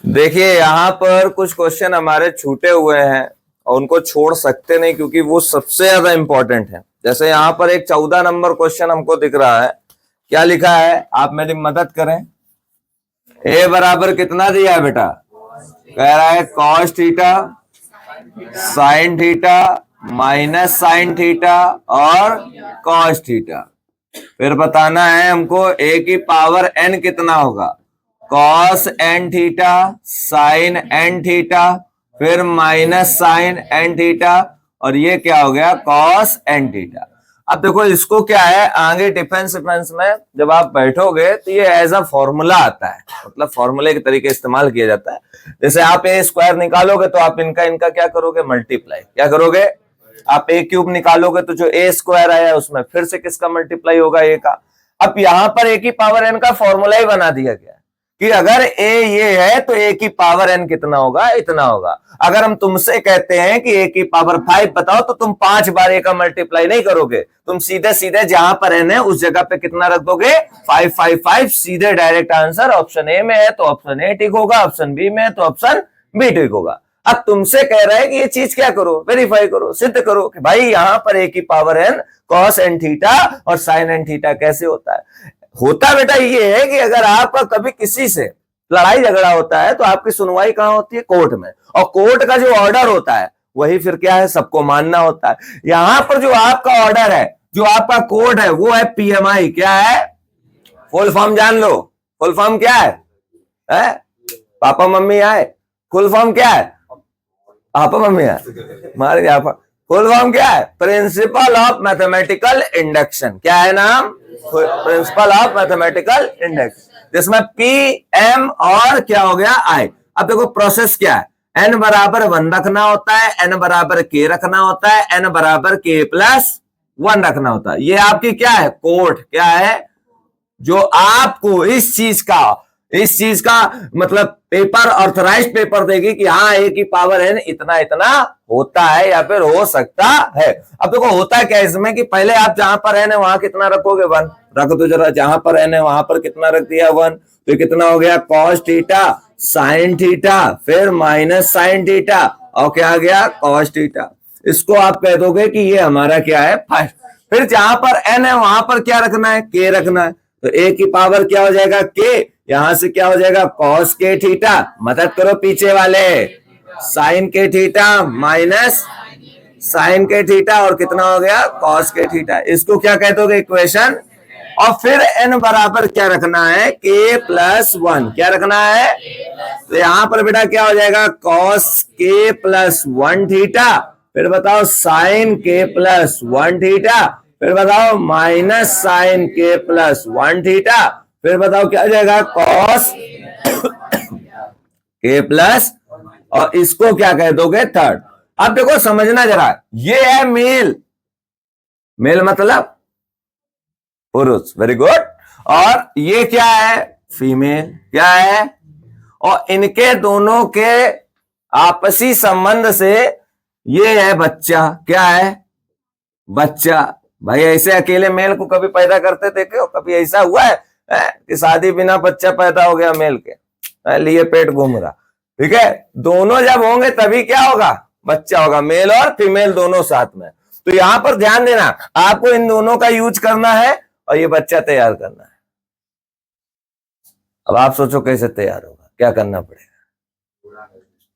देखिए यहाँ पर कुछ क्वेश्चन हमारे छूटे हुए हैं और उनको छोड़ सकते नहीं क्योंकि वो सबसे ज्यादा इंपॉर्टेंट है। जैसे यहाँ पर एक 14 नंबर क्वेश्चन हमको दिख रहा है। क्या लिखा है, आप मेरी मदद करें। ए बराबर कितना दिया है बेटा? कह रहा है cos theta sine theta minus sine theta और कॉस थीटा। फिर बताना है हमको ए की पावर एन कितना होगा। Cos N theta sine N theta फिर माइनस साइन एन थीटा और ये क्या हो गया कॉस एन थीटा। अब देखो इसको क्या है, आगे डिफेंस में जब आप बैठोगे तो ये एज अ फॉर्मूला आता है, मतलब फॉर्मूले के तरीके इस्तेमाल किया जाता है। जैसे आप ए स्क्वायर निकालोगे तो आप इनका क्या करोगे, मल्टीप्लाई। क्या करोगे आप, ए क्यूब निकालोगे तो जो ए स्क्वायर आया उसमें फिर से किसका मल्टीप्लाई होगा, ए का। अब यहां पर ए की पावर एन का फॉर्मूला ही बना दिया गया कि अगर ए ये है तो ए की पावर एन कितना होगा, इतना होगा। अगर हम तुमसे कहते हैं कि ए की पावर 5 बताओ तो तुम 5 बार ए का मल्टीप्लाई नहीं करोगे, तुम सीधे सीधे जहां पर एन है उस जगह पे कितना रख दोगे, 5 5 5। सीधे डायरेक्ट आंसर ऑप्शन ए में है तो ऑप्शन ए ठीक होगा, ऑप्शन बी में है तो ऑप्शन बी ठीक होगा। अब तुमसे कह रहा है कि ये चीज क्या करो, वेरीफाई करो, सिद्ध करो कि भाई यहां पर ए की power n cos N theta और साइन एन थीटा कैसे होता है। होता बेटा ये है कि अगर आपका कभी किसी से लड़ाई झगड़ा होता है तो आपकी सुनवाई कहां होती है, कोर्ट में। और कोर्ट का जो ऑर्डर होता है वही फिर क्या है, सबको मानना होता है। यहां पर जो आपका ऑर्डर है, जो आपका कोर्ट है वो है पीएमआई। क्या है, फुल फॉर्म जान लो। फुल फॉर्म क्या है? पापा मम्मी आए, फुल फॉर्म क्या है? पापा मम्मी आए मारे आप। फुल फॉर्म क्या है? Principle of mathematical induction. क्या है नाम? प्रिंसिपल ऑफ मैथमेटिकल इंडक्शन, जिसमें पी एम और क्या हो गया, आई। अब देखो प्रोसेस क्या है, एन बराबर 1 रखना होता है, एन बराबर के रखना होता है, एन बराबर के प्लस 1 रखना होता है। ये आपकी क्या है, कोर्ट। क्या है, जो आपको इस चीज का मतलब पेपर, ऑथराइज्ड पेपर देगी कि हाँ ए की पावर एन इतना इतना होता है या फिर हो सकता है। अब देखो होता है क्या इसमें कि पहले आप जहां पर एन है वहां कितना रखोगे, 1 रख दो जरा। जहां पर एन है वहां पर कितना रख दिया, 1। तो कितना हो गया, कॉस थीटा साइन थीटा फिर माइनस साइन थीटा और क्या आ गया, कॉस थीटा। इसको आप कह दोगे कि ये हमारा क्या है, फर्स्ट। फिर जहां पर एन है वहां पर क्या रखना है, के रखना है। तो ए की पावर क्या हो जाएगा, के। यहां से क्या हो जाएगा, कॉस के थीटा, मदद करो पीछे वाले, साइन के थीटा माइनस साइन के थीटा और कितना हो गया, कॉस के थीटा। इसको क्या कह दोगे, इक्वेशन। और फिर एन बराबर क्या रखना है, के प्लस 1। क्या रखना है, तो यहां पर बेटा क्या हो जाएगा, कॉस के प्लस 1 थीटा। फिर बताओ साइन के प्लस 1 थीटा। फिर बताओ माइनस साइन के प्लस 1 थीटा। फिर बताओ क्या हो जाएगा, कॉस के प्लस, और इसको क्या कह दोगे, थर्ड। अब देखो समझना जरा, ये है मेल, मेल मतलब पुरुष, वेरी गुड। और ये क्या है, फीमेल। क्या है, और इनके दोनों के आपसी संबंध से ये है बच्चा। क्या है, बच्चा। भाई ऐसे अकेले मेल को कभी पैदा करते देखे हो, कभी ऐसा हुआ है कि शादी बिना बच्चा पैदा हो गया मेल के लिए पेट घूम रहा। ठीक है, दोनों जब होंगे तभी क्या होगा, बच्चा होगा, मेल और फीमेल दोनों साथ में। तो यहां पर ध्यान देना, आपको इन दोनों का यूज करना है और ये बच्चा तैयार करना है। अब आप सोचो कैसे तैयार होगा, क्या करना पड़ेगा,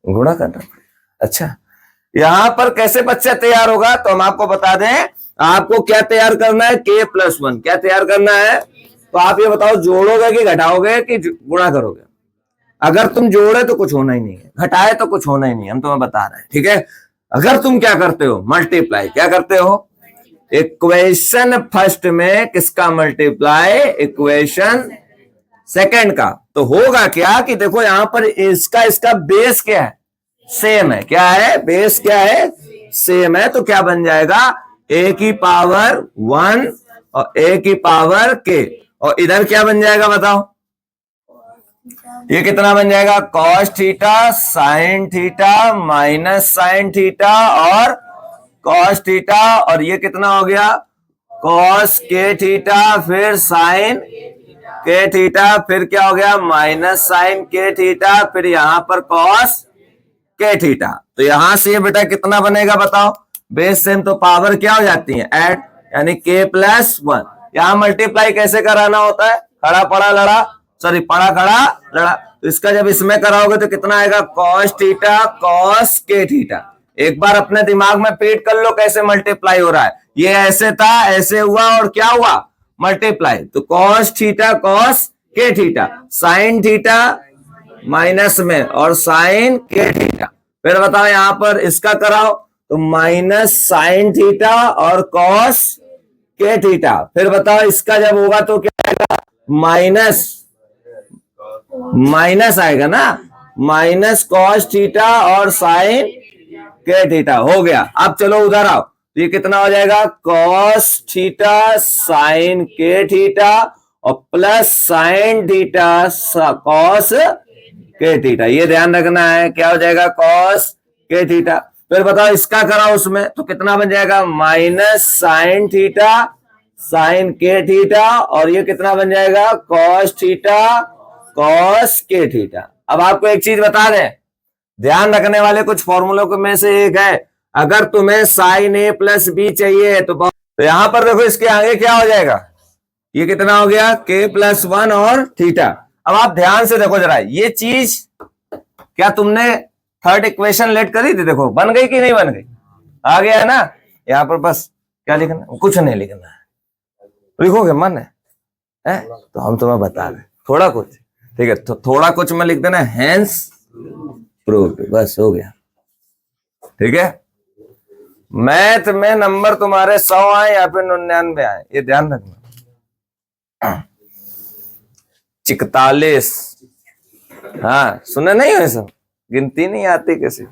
गुणा करना पड़ेगा। अच्छा, यहां पर कैसे बच्चा तैयार होगा, तो हम आपको बता दें, आपको क्या तैयार करना है, के प्लस 1। क्या तैयार करना है, तो आप ये बताओ जोड़ोगे कि घटाओगे कि गुणा करोगे। अगर तुम जोड़े तो कुछ होना ही नहीं है, घटाए तो कुछ होना ही नहीं है, हम तुम्हें बता रहे हैं। ठीक है, अगर तुम क्या करते हो, मल्टीप्लाई। क्या करते हो, इक्वेशन फर्स्ट में किसका मल्टीप्लाई, इक्वेशन सेकंड का। तो होगा क्या कि देखो यहां पर इसका बेस क्या है, सेम है। क्या है, बेस क्या है, सेम है। तो क्या बन जाएगा, ए की पावर 1 और ए की पावर के, और इधर क्या बन जाएगा बताओ, ये कितना बन जाएगा, cos theta sine theta minus sine theta और कॉस थीटा, और ये कितना हो गया, कॉस के थीटा फिर साइन के थीटा, फिर क्या हो गया माइनस साइन के थीटा, फिर यहां पर कॉस के थीटा। तो यहां से ये बेटा कितना बनेगा बताओ, बेस सेम तो पावर क्या हो जाती है ऐड, यानी के प्लस 1। यहां मल्टीप्लाई कैसे कराना होता है, खड़ा पड़ा लड़ा, सॉरी पड़ा खड़ा लड़ा। तो इसका जब इसमें कराओगे तो कितना आएगा कॉस थीटा कॉस के थीटा। एक बार अपने दिमाग में फीड कर लो कैसे मल्टीप्लाई हो रहा है, ये ऐसे था ऐसे हुआ और क्या हुआ मल्टीप्लाई। तो कॉस थीटा कॉस के थीटा, साइन थीटा माइनस में और साइन के थीटा। फिर बताओ यहां पर इसका कराओ तो माइनस साइन थीटा और कॉस के थीटा। फिर बताओ इसका जब होगा तो क्या आएगा माइनस माइनस आएगा ना, माइनस कॉस थीटा और साइन के थीटा हो गया। अब चलो उधर आओ, तो ये कितना हो जाएगा कॉस थीटा साइन के थीटा और प्लस साइन थीटा कॉस के थीटा। ये ध्यान रखना है, क्या हो जाएगा कॉस के थीटा। फिर बताओ इसका कराओ उसमें तो कितना बन जाएगा माइनस साइन थीटा साइन के थीटा और ये कितना बन जाएगा कॉस थीटा कॉस के थीटा। अब आपको एक चीज बता दें, ध्यान रखने वाले कुछ फॉर्मूलों में से एक है, अगर तुम्हें साइन ए प्लस बी चाहिए तो यहां पर देखो इसके आगे क्या हो जाएगा, ये कितना हो गया के प्लस 1 और थीटा। अब आप ध्यान से देखो जरा, ये चीज क्या तुमने थर्ड इक्वेशन लेट करी थी, देखो बन गई कि नहीं बन गई, आ गया है ना। यहाँ पर बस क्या लिखना, कुछ नहीं लिखना है, लिखोगे मन है तो हम तुम्हें बता रहे थोड़ा कुछ, ठीक है। तो थोड़ा कुछ में लिख देना हैंस प्रूव्ड, बस हो गया, ठीक है। मैथ में नंबर तुम्हारे 100 आए या फिर 99 आए, ये ध्यान रखना। 41, हाँ सुने नहीं हो सब, गिनती नहीं आती कैसे।